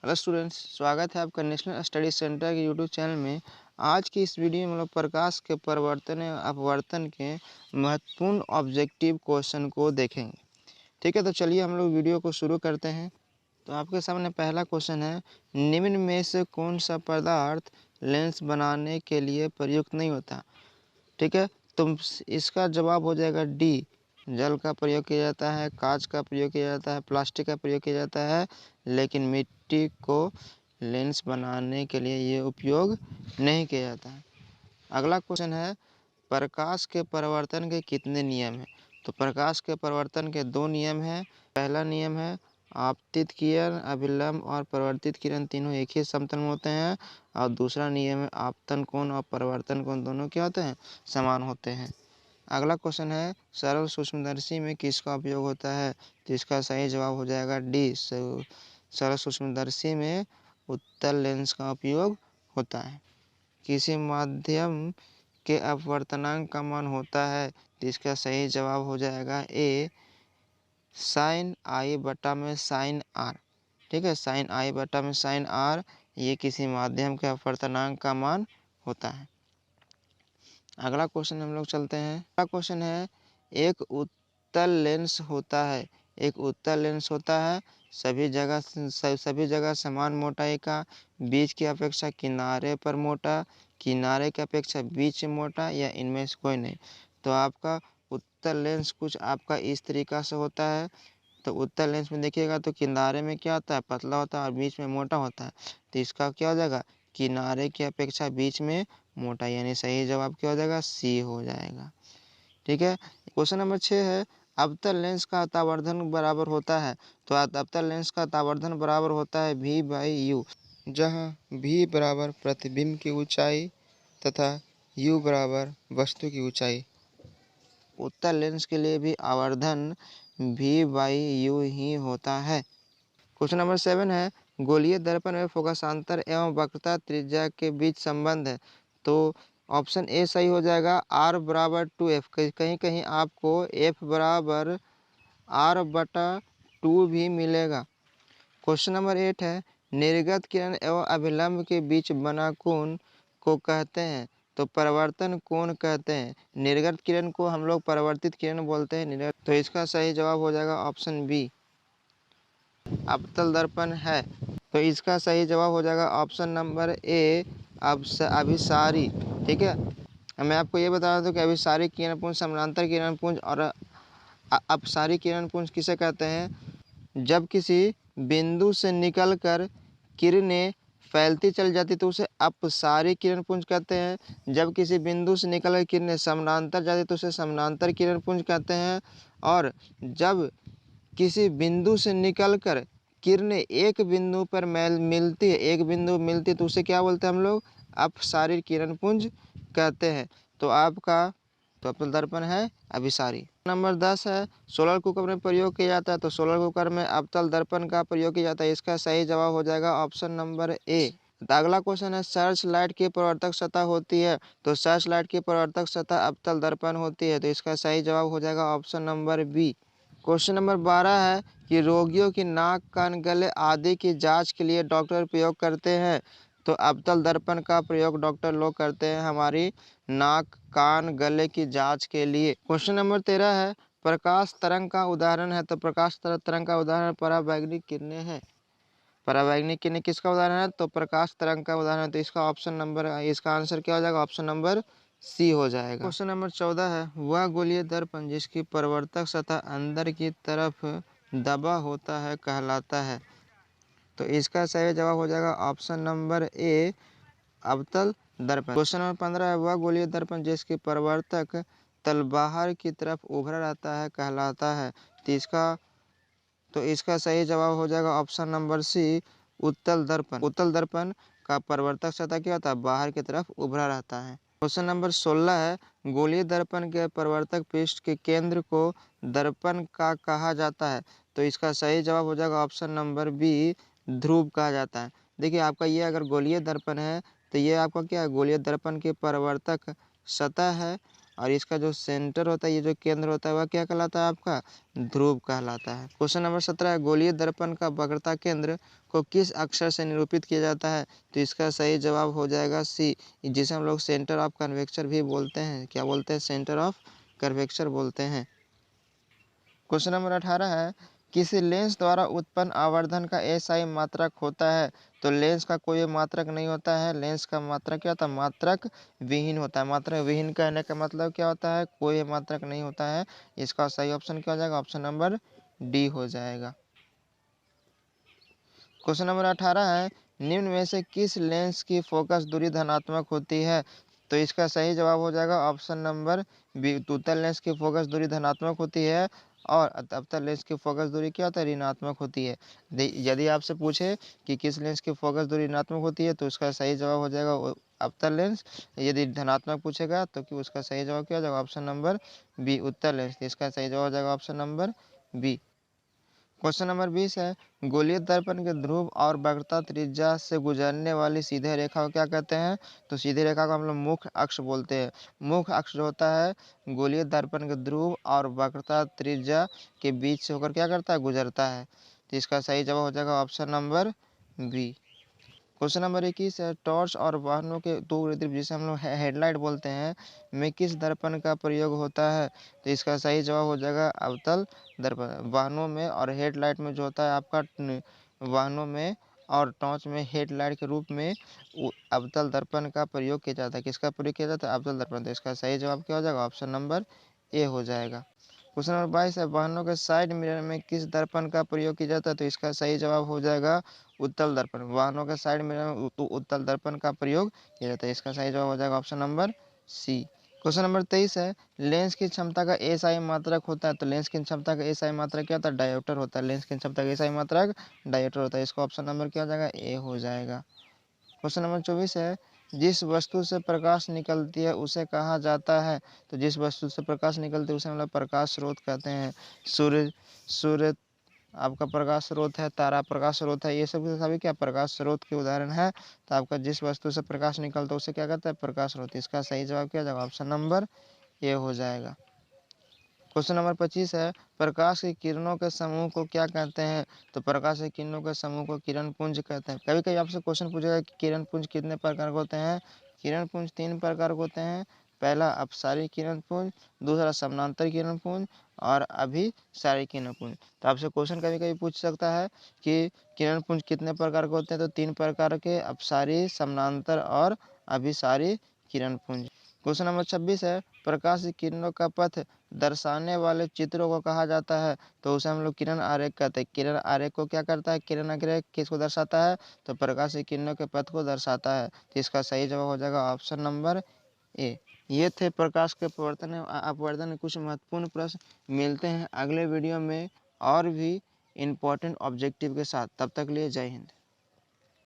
Hello students, स्वागत है आपका नेशनल स्टडी सेंटर के यूट्यूब चैनल में। आज की इस वीडियो में हम लोग प्रकाश के परिवर्तन या अपवर्तन के महत्वपूर्ण ऑब्जेक्टिव क्वेश्चन को देखेंगे। ठीक है, तो चलिए हम लोग वीडियो को शुरू करते हैं। तो आपके सामने पहला क्वेश्चन है, निम्न में से कौन सा पदार्थ लेंस बनाने के लिए प्रयुक्त नहीं होता। ठीक है, तो इसका जवाब हो जाएगा डी। जल का प्रयोग किया जाता है, कांच का प्रयोग किया जाता है, प्लास्टिक का प्रयोग किया जाता है, लेकिन मिट्टी को लेंस बनाने के लिए ये उपयोग नहीं किया जाता है। अगला क्वेश्चन है, प्रकाश के परिवर्तन के कितने नियम हैं। तो प्रकाश के परिवर्तन के दो नियम हैं। पहला नियम है आपतित किरण, अभिलंब और परिवर्तित किरण तीनों एक ही समतल में होते हैं। और दूसरा नियम है आपतन कोण और परिवर्तन कोण दोनों क्या होते हैं, समान होते हैं। अगला क्वेश्चन है, सरल सूक्ष्मदर्शी में किसका उपयोग होता है। तो इसका सही जवाब हो जाएगा डी। सरल सूक्ष्मदर्शी में उत्तल लेंस का उपयोग होता है। किसी माध्यम के अपवर्तनांक का मान होता है, तो इसका सही जवाब हो जाएगा ए, साइन आई बटा में साइन आर। ठीक है, साइन आई बटा में साइन आर ये किसी माध्यम के अपवर्तनांक का मान होता है। अगला क्वेश्चन हम लोग चलते हैं। अगला क्वेश्चन है, एक उत्तल लेंस होता है। एक उत्तल लेंस होता है सभी जगह समान मोटाई का, बीच की अपेक्षा किनारे पर मोटा, किनारे की अपेक्षा बीच में मोटा, या इनमें से कोई नहीं। तो आपका उत्तल लेंस कुछ आपका इस तरीका से होता है। तो उत्तल लेंस में देखिएगा तो किनारे में क्या होता है, पतला होता है और बीच में मोटा होता है। तो इसका क्या हो जाएगा, किनारे की अपेक्षा बीच में मोटा, यानी सही जवाब क्या हो जाएगा, सी हो जाएगा। ठीक है, क्वेश्चन नंबर 6 है, अवतल लेंस का तावर्धन बराबर होता है। तो अवतल लेंस का तावर्धन बराबर होता है v बाई यू, जहाँ v बराबर प्रतिबिंब की ऊंचाई तथा u बराबर वस्तु की ऊंचाई। उत्तल लेंस के लिए भी आवर्धन v बाई यू ही होता है। क्वेश्चन नंबर 7 है, गोलीय दर्पण में फोकसांतर एवं वक्रता त्रिज्या के बीच संबंध है। तो ऑप्शन ए सही हो जाएगा, r बराबर 2f। कहीं कहीं आपको f बराबर r बटा 2 भी मिलेगा। क्वेश्चन नंबर 8 है, निर्गत किरण एवं अभिलंब के बीच बना कोण को कहते हैं। तो परिवर्तन कोण कहते हैं। निर्गत किरण को हम लोग परिवर्तित किरण बोलते हैं। तो इसका सही जवाब हो जाएगा ऑप्शन बी, अवतल दर्पण है। तो इसका सही जवाब हो जाएगा ऑप्शन नंबर ए, अभिसारी। ठीक है, मैं आपको ये बता दूं कि अभिसारी किरण पुंज, समानांतर किरण पुंज और अपसारी किरण पुंज किसे कहते हैं। जब किसी बिंदु से निकलकर किरणें फैलती चली जाती तो उसे अपसारी किरण पुंज कहते हैं। जब किसी बिंदु से निकलकर किरणें समानांतर जाती तो उसे समानांतर किरण पुंज कहते हैं। और जब किसी बिंदु से निकलकर किरणें एक बिंदु पर मिलती है, एक बिंदु मिलती है तो उसे क्या बोलते हैं हम लोग, अपसारी किरण पुंज कहते हैं। तो आपका अवतल दर्पण है अभिसारी। नंबर 10 है, सोलर कुकर में प्रयोग किया जाता है। तो सोलर कुकर में अवतल दर्पण का प्रयोग किया जाता है। इसका सही जवाब हो जाएगा ऑप्शन नंबर ए। तो अगला क्वेश्चन है, सर्च लाइट की परावर्तक सतह होती है। तो सर्च लाइट की परावर्तक सतह अवतल दर्पण होती है। तो इसका सही जवाब हो जाएगा option number B. Question number 12 है कि रोगियों की नाक, कान, गले आदि की जांच के लिए डॉक्टर प्रयोग करते हैं। तो अवतल दर्पण का प्रयोग डॉक्टर लोग करते हैं हमारी नाक, कान, गले की जांच के लिए। क्वेश्चन नंबर 13 है, प्रकाश तरंग का उदाहरण है। तो प्रकाश तरंग का उदाहरण पराबैंगनी किरणें है। पराबैंगनी किरणें किसका उदाहरण है, तो प्रकाश तरंग का उदाहरण है। तो इसका आंसर क्या हो जाएगा, ऑप्शन नंबर सी हो जाएगा। क्वेश्चन नंबर 14 है, वह गोलीय दर्पण जिसकी परावर्तक सतह अंदर की तरफ दबा होता है कहलाता है। तो इसका सही जवाब हो जाएगा ऑप्शन नंबर ए, अवतल दर्पण। क्वेश्चन नंबर 15 है, वह गोलीय दर्पण जिसकी परावर्तक तल बाहर की तरफ उभरा रहता है कहलाता है। तो इसका सही जवाब हो जाएगा ऑप्शन नंबर सी, उत्तल दर्पण। उत्तल दर्पण का परावर्तक सतह क्या होता है, बाहर की तरफ उभरा रहता है। क्वेश्चन नंबर 16 है, गोलीय दर्पण के परावर्तक पृष्ठ के केंद्र को दर्पण का कहा जाता है। तो इसका सही जवाब हो जाएगा ऑप्शन नंबर बी, ध्रुव कहा जाता है। देखिए आपका ये अगर गोलीय दर्पण है तो ये आपका क्या है, गोलीय दर्पण के परावर्तक सतह है और इसका जो सेंटर होता है, ये जो केंद्र होता है, वह क्या कहलाता है आपका? ध्रुव कहलाता है। क्वेश्चन नंबर 17 गोलीय दर्पण का वक्रता केंद्र को किस अक्षर से निरूपित किया जाता है? तो इसका सही जवाब हो जाएगा सी, जिसे हम लोग सेंटर ऑफ कर्वेचर भी बोलते हैं। क्या बोलते हैं? सेंटर ऑफ कर्वेचर बोलते हैं। क्वेश्चन नंबर 18 है किसी लेंस द्वारा उत्पन्न आवर्धन का एसआई मात्रक होता है? तो लेंस का कोई मात्रक नहीं होता है। लेंस का मात्रक क्या होता है? मात्रक विहीन होता है। मात्रक विहीन कहने का मतलब क्या होता है? कोई मात्रक नहीं होता है। इसका सही ऑप्शन क्या हो जाएगा? ऑप्शन नंबर डी हो जाएगा। क्वेश्चन नंबर 18 है निम्न में से किस लेंस की फोकस दूरी धनात्मक होती है? तो इसका सही जवाब हो जाएगा ऑप्शन नंबर बी, उत्तल लेंस की फोकस दूरी धनात्मक होती है और अवतल लेंस की फोकस दूरी क्या होता है? ऋणात्मक होती है। यदि आपसे पूछे कि किस लेंस की फोकस दूरी ऋणात्मक होती है तो उसका सही जवाब हो जाएगा अवतल लेंस। यदि धनात्मक पूछेगा तो कि उसका सही जवाब क्या हो जाएगा? ऑप्शन नंबर बी, उत्तल लेंस। इसका सही जवाब हो जाएगा option number B. Question number 20 है गोलीय दर्पण के ध्रुव और वक्रता त्रिज्या से गुजरने वाली सीधे रेखा को क्या कहते हैं? तो सीधी रेखा को हम लोग मुख्य अक्ष बोलते हैं। मुख्य अक्ष जो होता है गोलीय दर्पण के ध्रुव और वक्रता त्रिज्या के बीच से होकर क्या करता है? गुजरता है। तो इसका सही जवाब हो जाएगा option number B. Question number 21 है टॉर्च और वाहनों के दो दीर्घ जिसे हम लोग हेडलाइट बोलते हैं में किस दर्पण का प्रयोग होता है? तो इसका सही जवाब हो जाएगा अवतल दर्पण। वाहनों में और हेडलाइट में जो होता है आपका वाहनों में और टॉर्च में हेडलाइट के रूप में अवतल दर्पण का प्रयोग किया जाता है। किसका प्रयोग किया जाता है? अवतल दर्पण। तो इसका सही जवाब क्या हो जाएगा? ऑप्शन नंबर ए हो जाएगा। क्वेश्चन नंबर 22 है वाहनों के साइड मिरर में किस दर्पण का प्रयोग किया जाता है? तो इसका सही जवाब हो जाएगा उत्तल दर्पण। वाहनों के साइड मिरर में उत्तल दर्पण का प्रयोग किया जाता है। इसका सही जवाब हो जाएगा option number C. Question number 23 है लेंस की क्षमता का एसआई मात्रक होता है। तो लेंस की क्षमता का एसआई मात्रक क्या होता है? डायोप्टर होता है। लेंस की क्षमता का एसआई मात्रक डायोप्टर होता है। इसका ऑप्शन नंबर क्या हो जाएगा? ए हो जाएगा। क्वेश्चन नंबर 24 है जिस वस्तु से प्रकाश निकलती है उसे कहा जाता है? तो जिस वस्तु से प्रकाश निकलती है उसे हम लोग प्रकाश स्रोत कहते हैं। सूर्य आपका प्रकाश स्रोत है, तारा प्रकाश स्रोत है, ये सब सभी क्या प्रकाश स्रोत के उदाहरण है। तो आपका जिस वस्तु से प्रकाश निकलता है उसे क्या कहता है? प्रकाश स्रोत। इसका सही जवाब क्या जाएगा? ऑप्शन नंबर ए हो जाएगा। क्वेश्चन नंबर 25 है प्रकाश की किरणों के समूह को क्या कहते हैं? तो प्रकाश की किरणों के समूह को किरण पुंज कहते हैं। कभी कभी आपसे क्वेश्चन पूछेगा कि किरण पुंज कितने प्रकार के होते हैं? किरण पुंज 3 प्रकार के होते हैं। पहला अपसारी किरण पुंज, दूसरा समानांतर किरण पुंज और अभिसारी किरण पुंज। तो आपसे क्वेश्चन कभी कभी पूछ सकता है कि किरण पुंज कितने प्रकार के होते हैं? तो 3 प्रकार के, अपसारी, समानांतर और अभिसारी किरण पुंज। क्वेश्चन नंबर 26 है प्रकाश की किरणों का पथ दर्शाने वाले चित्रों को कहा जाता है? तो उसे हम लोग किरण आरेख कहते हैं। किरण आरेख को क्या करता है? किरण आरेख किसको दर्शाता है? तो प्रकाश की किरणों के पथ को दर्शाता है। तो इसका सही जवाब हो जाएगा ऑप्शन नंबर ए। ये थे प्रकाश के प्रवर्तन अपवर्तन के कुछ महत्वपूर्ण प्रश्न। मिलते हैं अगले वीडियो में और भी इम्पोर्टेंट ऑब्जेक्टिव के साथ। तब तक लिए जय हिंद।